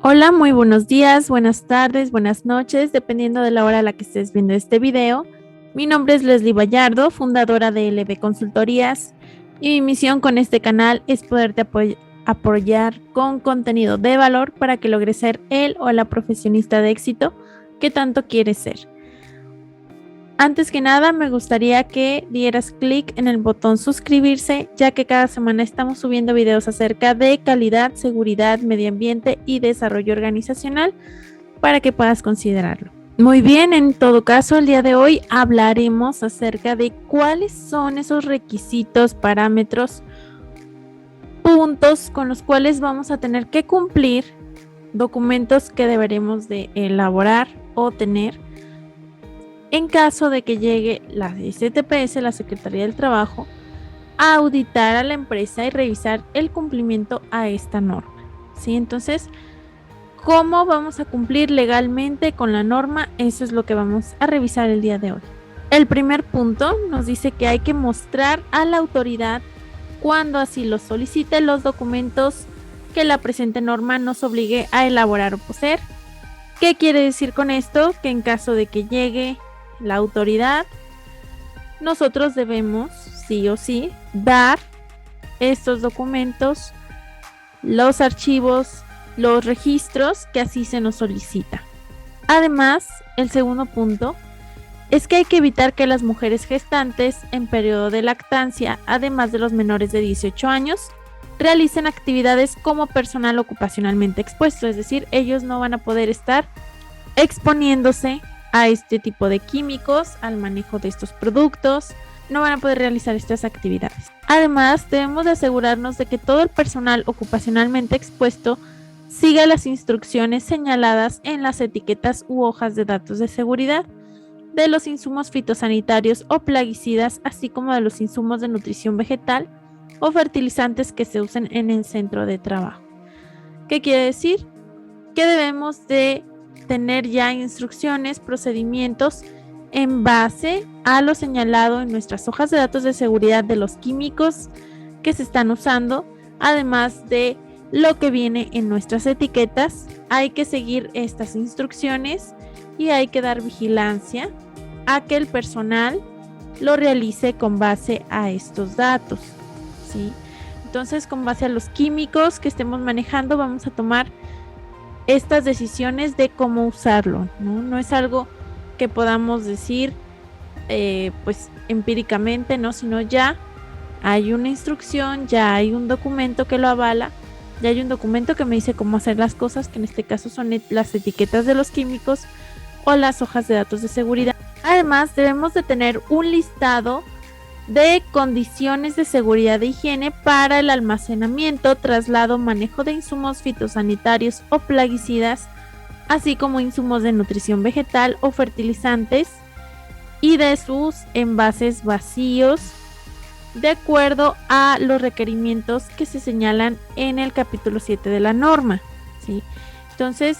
Hola, muy buenos días, buenas tardes, buenas noches, dependiendo de la hora a la que estés viendo este video. Mi nombre es Leslie Vallardo, fundadora de LB Consultorías, y mi misión con este canal es poderte apoyar con contenido de valor para que logres ser el o la profesionista de éxito que tanto quieres ser. Antes que nada, me gustaría que dieras clic en el botón suscribirse, ya que cada semana estamos subiendo videos acerca de calidad, seguridad, medio ambiente y desarrollo organizacional para que puedas considerarlo. Muy bien, en todo caso, el día de hoy hablaremos acerca de cuáles son esos requisitos, parámetros, puntos con los cuales vamos a tener que cumplir, documentos que deberemos de elaborar o tener en caso de que llegue la STPS, la Secretaría del Trabajo, a auditar a la empresa y revisar el cumplimiento a esta norma. ¿Sí? Entonces, ¿cómo vamos a cumplir legalmente con la norma? Eso es lo que vamos a revisar el día de hoy. El primer punto nos dice que hay que mostrar a la autoridad, cuando así lo solicite, los documentos que la presente norma nos obligue a elaborar o poseer. ¿Qué quiere decir con esto? Que en caso de que llegue la autoridad, nosotros debemos sí o sí dar estos documentos, los archivos, los registros que así se nos solicita. Además, el segundo punto es que hay que evitar que las mujeres gestantes en periodo de lactancia, además de los menores de 18 años, realicen actividades como personal ocupacionalmente expuesto, es decir, ellos no van a poder estar exponiéndose a este tipo de químicos, al manejo de estos productos, no van a poder realizar estas actividades. Además, debemos de asegurarnos de que todo el personal ocupacionalmente expuesto siga las instrucciones señaladas en las etiquetas u hojas de datos de seguridad de los insumos fitosanitarios o plaguicidas, así como de los insumos de nutrición vegetal o fertilizantes que se usen en el centro de trabajo. ¿Qué quiere decir? Que debemos de tener ya instrucciones, procedimientos en base a lo señalado en nuestras hojas de datos de seguridad de los químicos que se están usando, además de lo que viene en nuestras etiquetas. Hay que seguir estas instrucciones y hay que dar vigilancia a que el personal lo realice con base a estos datos, ¿sí? Entonces, con base a los químicos que estemos manejando, vamos a tomar estas decisiones de cómo usarlo, ¿no? No es algo que podamos decir pues empíricamente, ¿no? Sino ya hay una instrucción, ya hay un documento que lo avala, ya hay un documento que me dice cómo hacer las cosas, que en este caso son las etiquetas de los químicos o las hojas de datos de seguridad. Además, debemos de tener un listado de condiciones de seguridad e higiene para el almacenamiento, traslado, manejo de insumos fitosanitarios o plaguicidas, así como insumos de nutrición vegetal o fertilizantes y de sus envases vacíos, de acuerdo a los requerimientos que se señalan en el capítulo 7 de la norma, ¿sí? Entonces,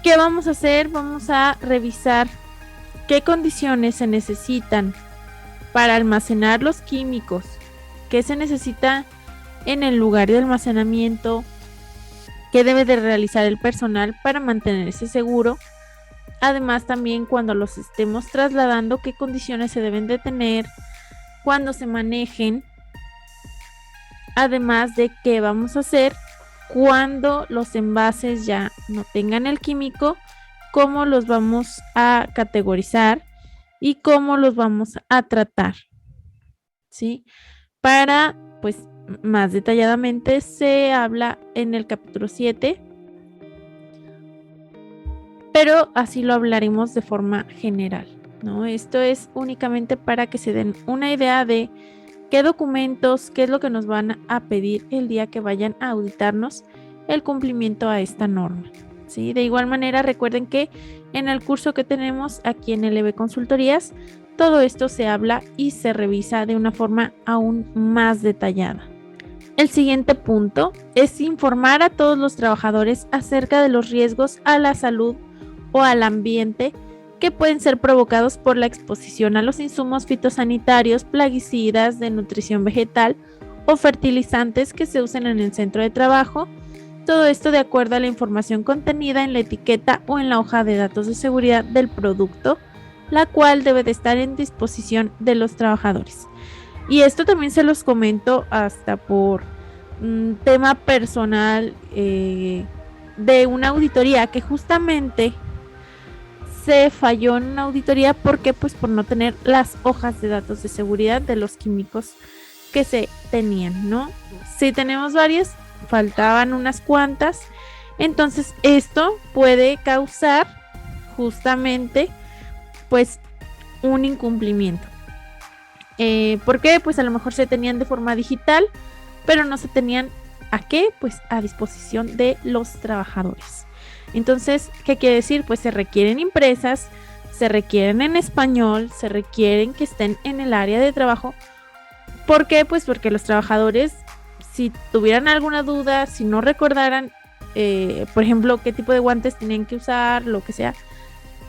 ¿qué vamos a hacer? Vamos a revisar qué condiciones se necesitan para almacenar los químicos, qué se necesita en el lugar de almacenamiento, qué debe de realizar el personal para mantenerse seguro. Además, también cuando los estemos trasladando, qué condiciones se deben de tener, cuando se manejen. Además de qué vamos a hacer cuando los envases ya no tengan el químico, cómo los vamos a categorizar y cómo los vamos a tratar, ¿sí? Para, pues, más detalladamente se habla en el capítulo 7, pero así lo hablaremos de forma general, ¿no? Esto es únicamente para que se den una idea de qué documentos, qué es lo que nos van a pedir el día que vayan a auditarnos el cumplimiento a esta norma, ¿sí? De igual manera, recuerden que en el curso que tenemos aquí en LB Consultorías, todo esto se habla y se revisa de una forma aún más detallada. El siguiente punto es informar a todos los trabajadores acerca de los riesgos a la salud o al ambiente que pueden ser provocados por la exposición a los insumos fitosanitarios, plaguicidas de nutrición vegetal o fertilizantes que se usen en el centro de trabajo. todo esto de acuerdo a la información contenida en la etiqueta o en la hoja de datos de seguridad del producto, la cual debe de estar en disposición de los trabajadores. Y esto también se los comento hasta por un tema personal de una auditoría que justamente se falló en una auditoría. ¿Por qué? Pues por no tener las hojas de datos de seguridad de los químicos que se tenían, ¿no? Si tenemos varias, faltaban unas cuantas. Entonces esto puede causar justamente pues un incumplimiento. ¿Por qué? Pues a lo mejor se tenían de forma digital, pero no se tenían ¿a qué? Pues a disposición de los trabajadores. Entonces, ¿qué quiere decir? Pues se requieren impresas, se requieren en español, se requieren que estén en el área de trabajo. ¿Por qué? Pues porque los trabajadores, si tuvieran alguna duda, si no recordaran, por ejemplo, qué tipo de guantes tenían que usar, lo que sea,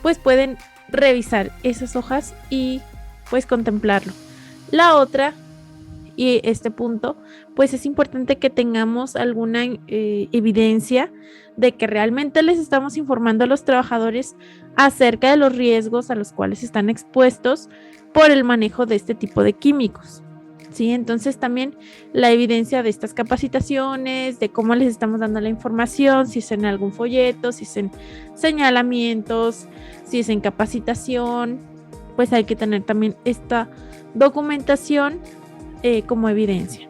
pues pueden revisar esas hojas y pues contemplarlo. La otra, y este punto, pues es importante que tengamos alguna evidencia de que realmente les estamos informando a los trabajadores acerca de los riesgos a los cuales están expuestos por el manejo de este tipo de químicos. ¿Sí? Entonces también la evidencia de estas capacitaciones, de cómo les estamos dando la información, si es en algún folleto, si es en señalamientos, si es en capacitación, pues hay que tener también esta documentación como evidencia.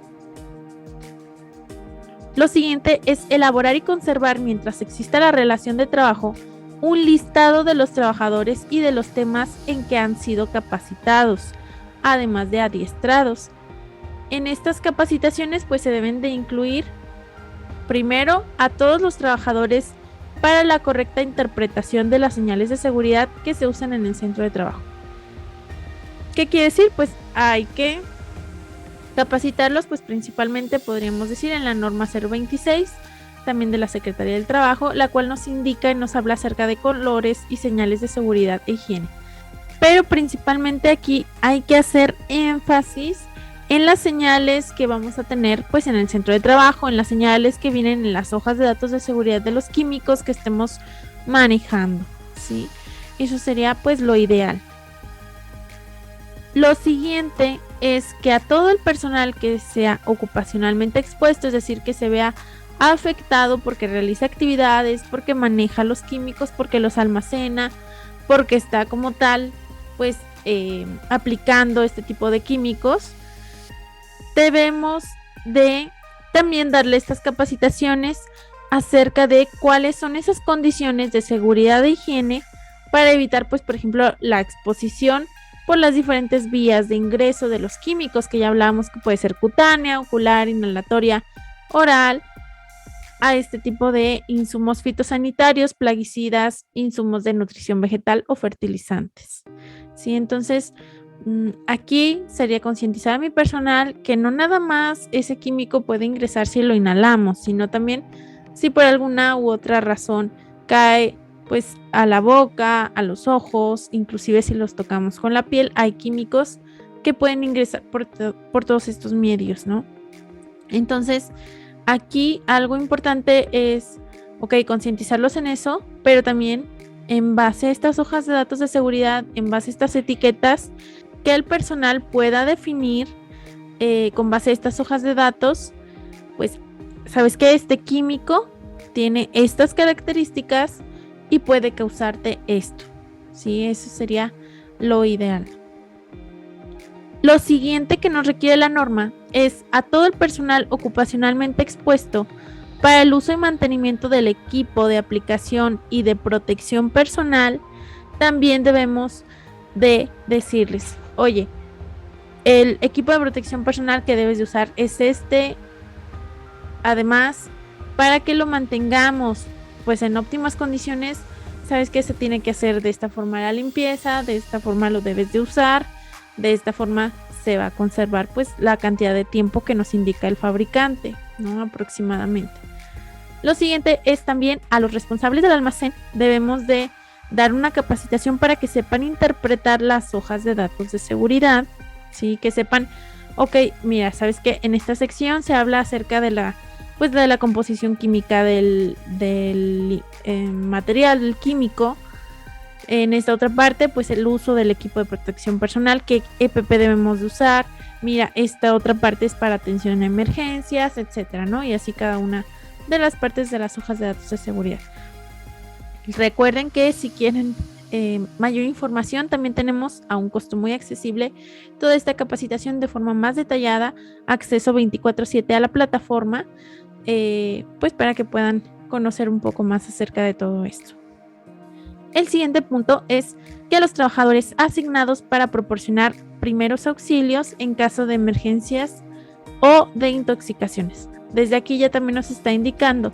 Lo siguiente es elaborar y conservar, mientras exista la relación de trabajo, un listado de los trabajadores y de los temas en que han sido capacitados, además de adiestrados. En estas capacitaciones pues se deben de incluir primero a todos los trabajadores para la correcta interpretación de las señales de seguridad que se usan en el centro de trabajo. ¿Qué quiere decir? Pues hay que capacitarlos, pues principalmente podríamos decir en la norma 026, también de la Secretaría del Trabajo, la cual nos indica y nos habla acerca de colores y señales de seguridad e higiene. Pero principalmente aquí hay que hacer énfasis en las señales que vamos a tener pues en el centro de trabajo, en las señales que vienen en las hojas de datos de seguridad de los químicos que estemos manejando, ¿sí? Eso sería pues lo ideal. Lo siguiente es que a todo el personal que sea ocupacionalmente expuesto, es decir, que se vea afectado porque realiza actividades, porque maneja los químicos, porque los almacena, porque está como tal pues aplicando este tipo de químicos, debemos de también darle estas capacitaciones acerca de cuáles son esas condiciones de seguridad e higiene para evitar, pues, por ejemplo, la exposición por las diferentes vías de ingreso de los químicos que ya hablábamos, que puede ser cutánea, ocular, inhalatoria, oral, a este tipo de insumos fitosanitarios, plaguicidas, insumos de nutrición vegetal o fertilizantes. ¿Sí? Entonces, aquí sería concientizar a mi personal que no nada más ese químico puede ingresar si lo inhalamos, sino también si por alguna u otra razón cae pues a la boca, a los ojos, inclusive si los tocamos con la piel, hay químicos que pueden ingresar por todos estos medios, ¿no? Entonces, aquí algo importante es, concientizarlos en eso, pero también en base a estas hojas de datos de seguridad, en base a estas etiquetas, que el personal pueda definir con base a estas hojas de datos, pues, ¿sabes qué? Este químico tiene estas características y puede causarte esto, ¿sí? Eso sería lo ideal. Lo siguiente que nos requiere la norma es a todo el personal ocupacionalmente expuesto para el uso y mantenimiento del equipo de aplicación y de protección personal. También debemos de decirles, oye, el equipo de protección personal que debes de usar es este. Además, para que lo mantengamos pues en óptimas condiciones, sabes que se tiene que hacer de esta forma la limpieza, de esta forma lo debes de usar, de esta forma se va a conservar pues la cantidad de tiempo que nos indica el fabricante, ¿no? Aproximadamente. Lo siguiente es también a los responsables del almacén debemos de dar una capacitación para que sepan interpretar las hojas de datos de seguridad, ¿sí? Que sepan, mira, sabes que en esta sección se habla acerca de pues de la composición química del material, del químico. En esta otra parte, pues el uso del equipo de protección personal, qué EPP debemos de usar. Mira, esta otra parte es para atención a emergencias, etcétera, ¿no? Y así cada una de las partes de las hojas de datos de seguridad. Recuerden que si quieren mayor información, también tenemos a un costo muy accesible toda esta capacitación de forma más detallada, acceso 24/7 a la plataforma, pues para que puedan conocer un poco más acerca de todo esto. El siguiente punto es que a los trabajadores asignados para proporcionar primeros auxilios en caso de emergencias o de intoxicaciones. Desde aquí ya también nos está indicando,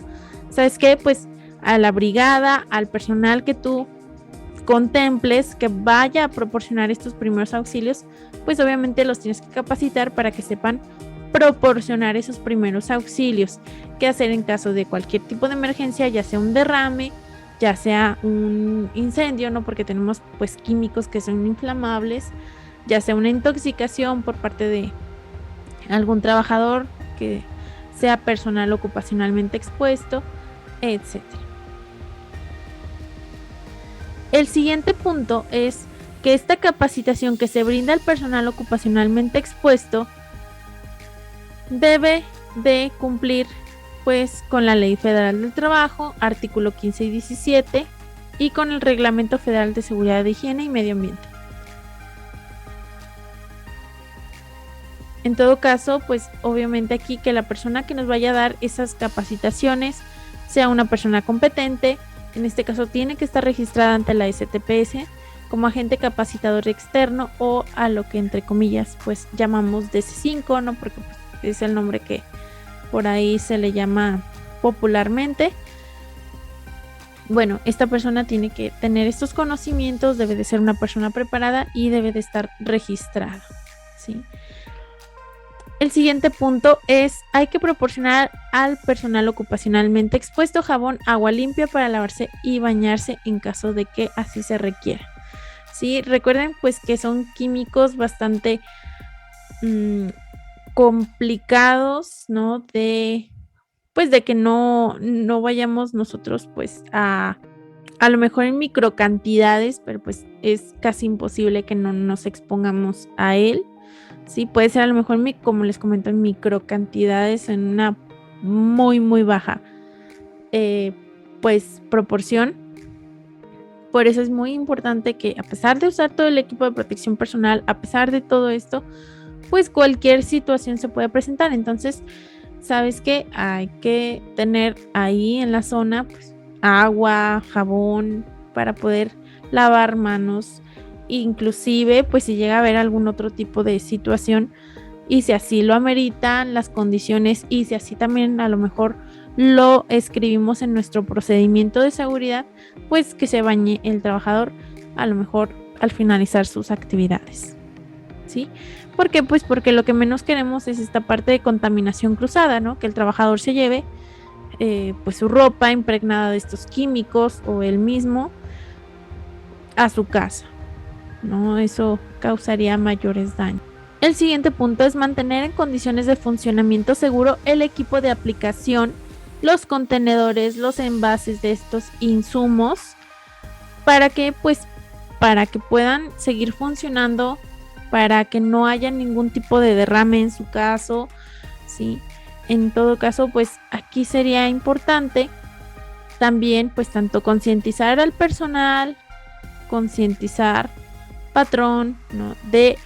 ¿sabes qué? Pues a la brigada, al personal que tú contemples que vaya a proporcionar estos primeros auxilios, pues obviamente los tienes que capacitar para que sepan proporcionar esos primeros auxilios, qué hacer en caso de cualquier tipo de emergencia, ya sea un derrame, ya sea un incendio, ¿no? Porque tenemos pues químicos que son inflamables, ya sea una intoxicación por parte de algún trabajador que sea personal ocupacionalmente expuesto, etc. El siguiente punto es que esta capacitación que se brinda al personal ocupacionalmente expuesto debe de cumplir pues con la Ley Federal del Trabajo, artículo 15 y 17, y con el Reglamento Federal de Seguridad de Higiene y Medio Ambiente. En todo caso, pues obviamente aquí que la persona que nos vaya a dar esas capacitaciones sea una persona competente. En este caso tiene que estar registrada ante la STPS como agente capacitador externo, o a lo que entre comillas pues llamamos DC5, ¿no? Porque pues, es el nombre que por ahí se le llama popularmente. Bueno, esta persona tiene que tener estos conocimientos, debe de ser una persona preparada y debe de estar registrada, ¿sí? El siguiente punto es, hay que proporcionar al personal ocupacionalmente expuesto jabón, agua limpia para lavarse y bañarse en caso de que así se requiera. Sí, recuerden pues que son químicos bastante complicados, ¿no? De que no vayamos nosotros pues a lo mejor en microcantidades, pero pues es casi imposible que no nos expongamos a él. Sí, puede ser a lo mejor, como les comento, en microcantidades, en una muy, muy baja pues proporción. Por eso es muy importante que, a pesar de usar todo el equipo de protección personal, a pesar de todo esto, pues cualquier situación se puede presentar. Entonces, ¿sabes qué? Hay que tener ahí en la zona pues agua, jabón para poder lavar manos. Inclusive pues si llega a haber algún otro tipo de situación y si así lo ameritan las condiciones, y si así también a lo mejor lo escribimos en nuestro procedimiento de seguridad, pues que se bañe el trabajador a lo mejor al finalizar sus actividades, ¿sí? ¿Por qué? Pues porque lo que menos queremos es esta parte de contaminación cruzada, ¿no? Que el trabajador se lleve pues su ropa impregnada de estos químicos o él mismo a su casa, ¿no? Eso causaría mayores daños. El siguiente punto es mantener en condiciones de funcionamiento seguro el equipo de aplicación, los contenedores, los envases de estos insumos, para que puedan seguir funcionando, para que no haya ningún tipo de derrame en su caso, ¿sí? En todo caso, pues aquí sería importante también pues tanto concientizar al personal, concientizar patrón, ¿no? De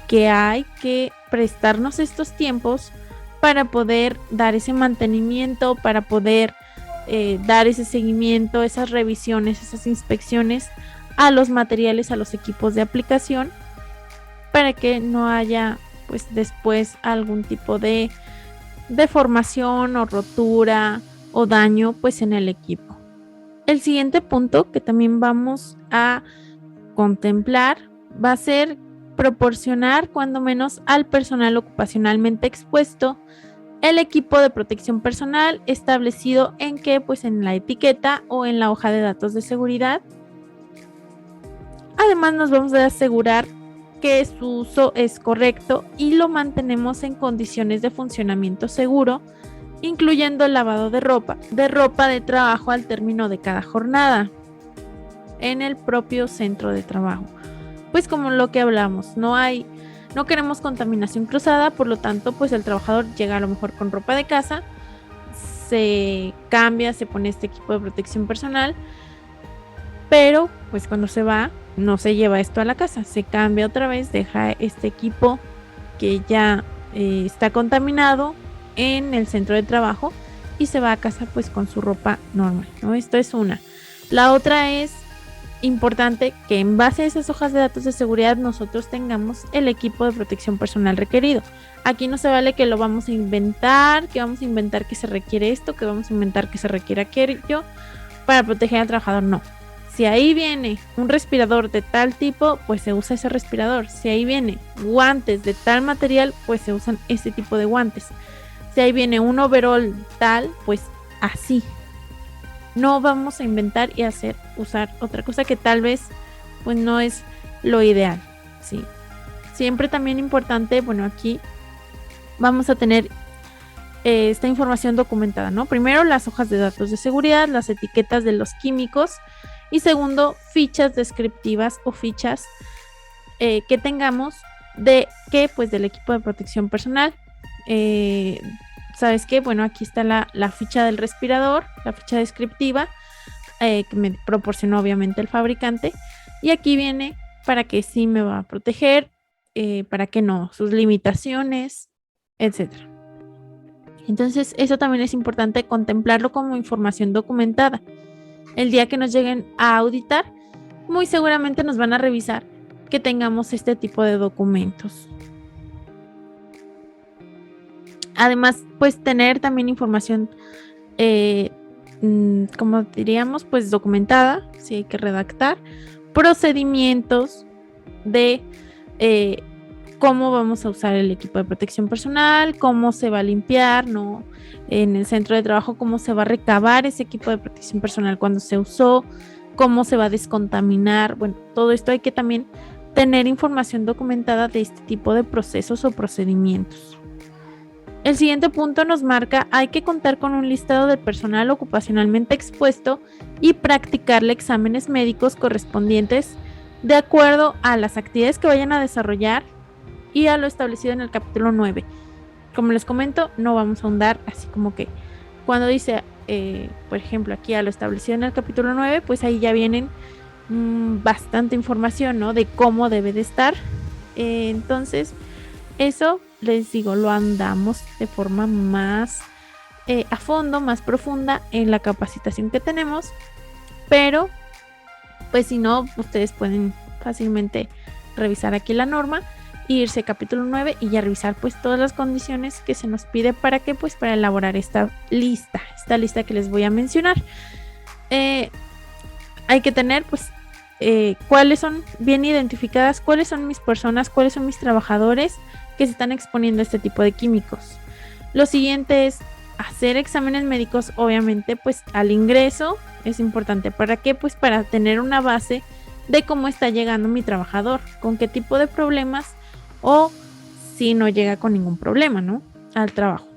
que hay que prestarnos estos tiempos para poder dar ese mantenimiento, para poder dar ese seguimiento, esas revisiones, esas inspecciones a los materiales, a los equipos de aplicación, para que no haya pues después algún tipo de deformación o rotura o daño pues en el equipo. El siguiente punto que también vamos a contemplar va a ser proporcionar cuando menos al personal ocupacionalmente expuesto el equipo de protección personal establecido en que pues en la etiqueta o en la hoja de datos de seguridad. Además nos vamos a asegurar que su uso es correcto y lo mantenemos en condiciones de funcionamiento seguro, incluyendo el lavado de ropa de trabajo al término de cada jornada en el propio centro de trabajo. Pues como lo que hablamos, no queremos contaminación cruzada, por lo tanto, pues el trabajador llega a lo mejor con ropa de casa, se cambia, se pone este equipo de protección personal, pero pues cuando se va, no se lleva esto a la casa, se cambia otra vez, deja este equipo que ya está contaminado en el centro de trabajo y se va a casa pues con su ropa normal, ¿no? Esto es una. La otra es importante que en base a esas hojas de datos de seguridad nosotros tengamos el equipo de protección personal requerido. Aquí no se vale que lo vamos a inventar, que se requiere esto, que vamos a inventar que se requiere aquello para proteger al trabajador. No. Si ahí viene un respirador de tal tipo, pues se usa ese respirador. Si ahí viene guantes de tal material, pues se usan ese tipo de guantes. Si ahí viene un overall tal, pues así. No vamos a inventar y usar otra cosa que tal vez pues no es lo ideal, ¿sí? Siempre también importante, bueno, aquí vamos a tener esta información documentada, ¿no? Primero, las hojas de datos de seguridad, las etiquetas de los químicos y segundo, fichas descriptivas o fichas que tengamos del equipo de protección personal. ¿Sabes qué? Bueno, aquí está la ficha del respirador, la ficha descriptiva que me proporcionó obviamente el fabricante. Y aquí viene para qué sí me va a proteger, para qué no, sus limitaciones, etc. Entonces, eso también es importante contemplarlo como información documentada. El día que nos lleguen a auditar, muy seguramente nos van a revisar que tengamos este tipo de documentos. Además, pues tener también información, como diríamos, pues documentada, si hay que redactar, procedimientos de cómo vamos a usar el equipo de protección personal, cómo se va a limpiar, ¿no? En el centro de trabajo, cómo se va a recabar ese equipo de protección personal cuando se usó, cómo se va a descontaminar. Bueno, todo esto hay que también tener información documentada de este tipo de procesos o procedimientos. El siguiente punto nos marca: hay que contar con un listado de personal ocupacionalmente expuesto y practicarle exámenes médicos correspondientes de acuerdo a las actividades que vayan a desarrollar y a lo establecido en el capítulo 9. Como les comento, no vamos a ahondar así como que cuando dice, por ejemplo, aquí a lo establecido en el capítulo 9, pues ahí ya vienen bastante información, ¿no? De cómo debe de estar. Entonces, eso les digo, lo andamos de forma más a fondo, más profunda en la capacitación que tenemos, pero pues si no, ustedes pueden fácilmente revisar aquí la norma, irse capítulo 9 y ya revisar pues todas las condiciones que se nos pide para que pues para elaborar esta lista que les voy a mencionar. Hay que tener pues cuáles son bien identificadas, cuáles son mis personas, cuáles son mis trabajadores que se están exponiendo a este tipo de químicos. Lo siguiente es hacer exámenes médicos, obviamente pues al ingreso. Es importante. ¿Para qué? Pues para tener una base de cómo está llegando mi trabajador, con qué tipo de problemas o si no llega con ningún problema, ¿no? Al trabajo.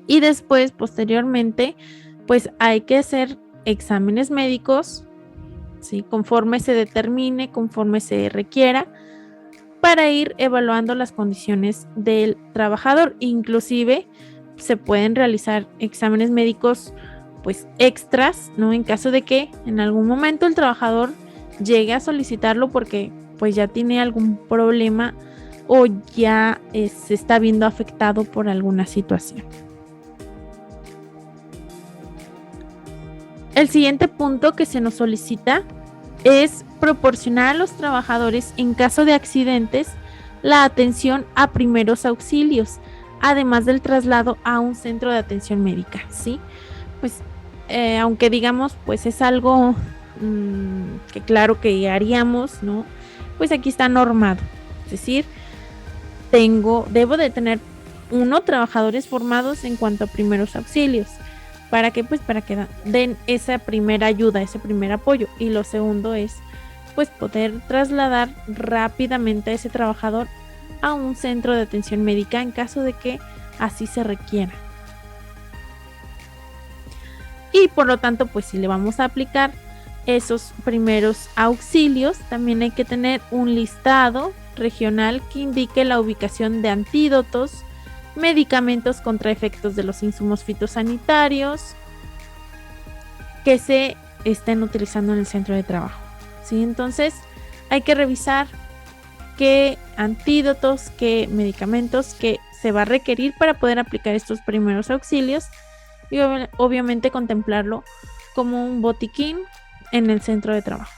Y después, posteriormente, pues hay que hacer exámenes médicos, ¿sí? Conforme se determine, conforme se requiera, para ir evaluando las condiciones del trabajador. Inclusive se pueden realizar exámenes médicos pues extras, ¿no? En caso de que en algún momento el trabajador llegue a solicitarlo porque pues ya tiene algún problema o ya se está viendo afectado por alguna situación. El siguiente punto que se nos solicita es proporcionar a los trabajadores en caso de accidentes la atención a primeros auxilios, además del traslado a un centro de atención médica, ¿sí? Pues aunque digamos pues es algo que claro que haríamos, ¿no? Pues aquí está normado, es decir, debo de tener trabajadores formados en cuanto a primeros auxilios. ¿Para qué? Pues para que den esa primera ayuda, ese primer apoyo. Y lo segundo es pues poder trasladar rápidamente a ese trabajador a un centro de atención médica en caso de que así se requiera. y por lo tanto, pues si le vamos a aplicar esos primeros auxilios, también hay que tener un listado regional que indique la ubicación de antídotos, medicamentos contra efectos de los insumos fitosanitarios que se estén utilizando en el centro de trabajo, ¿sí? Entonces hay que revisar qué antídotos, qué medicamentos que se va a requerir para poder aplicar estos primeros auxilios y obviamente contemplarlo como un botiquín en el centro de trabajo.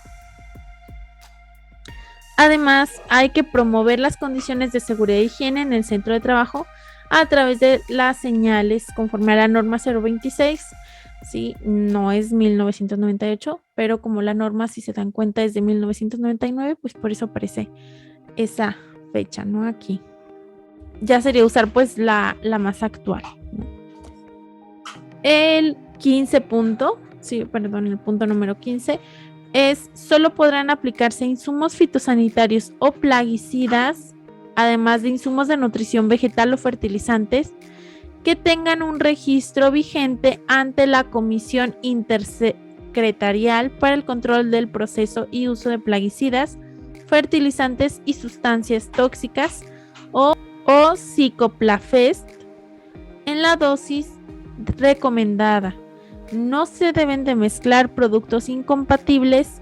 Además, hay que promover las condiciones de seguridad e higiene en el centro de trabajo a través de las señales conforme a la norma 026. Sí, no es 1998, pero como la norma, si se dan cuenta, es de 1999, pues por eso aparece esa fecha, ¿no? Aquí. Ya sería usar pues la más actual, ¿no? El 15 punto, sí, perdón, el punto número 15 es: solo podrán aplicarse insumos fitosanitarios o plaguicidas, además de insumos de nutrición vegetal o fertilizantes, que tengan un registro vigente ante la Comisión Intersecretarial para el Control del Proceso y Uso de Plaguicidas, Fertilizantes y Sustancias Tóxicas o Cicoplafest en la dosis recomendada. No se deben de mezclar productos incompatibles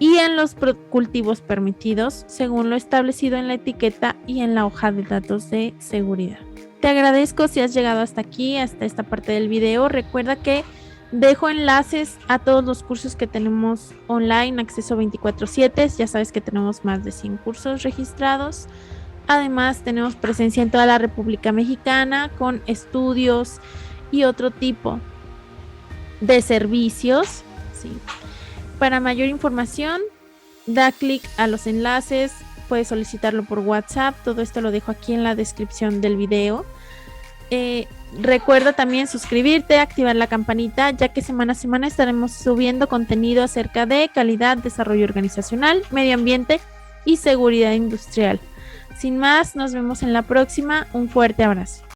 y en los cultivos permitidos, según lo establecido en la etiqueta y en la hoja de datos de seguridad. Te agradezco si has llegado hasta aquí, hasta esta parte del video. Recuerda que dejo enlaces a todos los cursos que tenemos online, acceso 24/7. Ya sabes que tenemos más de 100 cursos registrados. Además, tenemos presencia en toda la República Mexicana con estudios y otro tipo de servicios, ¿sí? Para mayor información, da clic a los enlaces, puedes solicitarlo por WhatsApp, todo esto lo dejo aquí en la descripción del video. Recuerda también suscribirte, activar la campanita, ya que semana a semana estaremos subiendo contenido acerca de calidad, desarrollo organizacional, medio ambiente y seguridad industrial. Sin más, nos vemos en la próxima. Un fuerte abrazo.